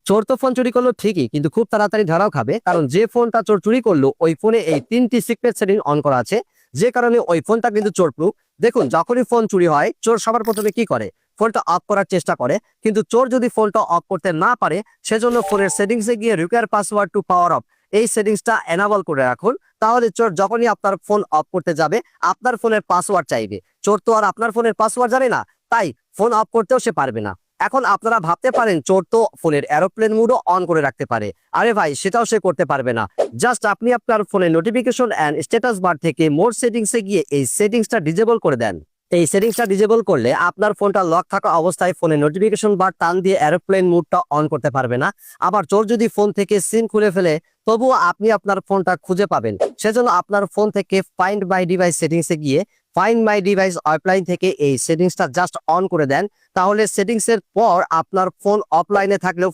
চোর তো ফোন চুরি করলো ঠিকই, কিন্তু খুব তাড়াতাড়ি ধরাও খাবে, কারণ যে ফোনটা চোর চুরি করলো ওই ফোনে এই 3টি সিক্রেট সেটিং অন করা আছে, যে কারণে ওই ফোনটা কিন্তু চোর প্রুফ। দেখুন, যখনই ফোন চুরি হয় চোর সবার প্রথমে কি করে, ফোনটা অফ করার চেষ্টা করে, কিন্তু চোর যদি ফোনটা অফ করতে না পারে সেজন্য ফোনের সেটিংসে গিয়ে require password to power off এই সেটিংসটা এনাবল করে রাখুন। তাহলে চোর যখনই আপনার ফোন অফ করতে যাবে আপনার ফোনের পাসওয়ার্ড চাইবে। চোর তো আর আপনার ফোনের পাসওয়ার্ড জানে না, তাই ফোন অফ করতেও সে পারবে না। এখন আপনারা ভাবতে পারেন চোর তো ফোনের এরোপ্লেন মোডও অন করে রাখতে পারে। আরে ভাই, সেটাও সে করতে পারবে না। জাস্ট আপনি আপনার ফোনের নোটিফিকেশন এন্ড স্ট্যাটাস বার থেকে মোর সেটিংসে গিয়ে এই সেটিংসটা ডিজেবল করে দেন। এই সেটিংসটা ডিজেবল করলে আপনার ফোনটা লক থাকা অবস্থায় ফোনের নোটিফিকেশন বার টান দিয়ে এরোপ্লেন মোডটা অন করতে পারবে না। আবার চোর যদি ফোন থেকে সিম খুলে ফেলে তবুও আপনি আপনার ফোনটা খুঁজে পাবেন। সেজন্য আপনার ফোন থেকে ফাইন্ড মাই ডিভাইস সেটিংসে গিয়ে ফাইন্ড মাই ডিভাইস অফলাইন থেকে এই সেটিংসটা জাস্ট অন করে দেন। তাহলে সেটিংসের পর আপনার ফোন অফলাইনে থাকলেও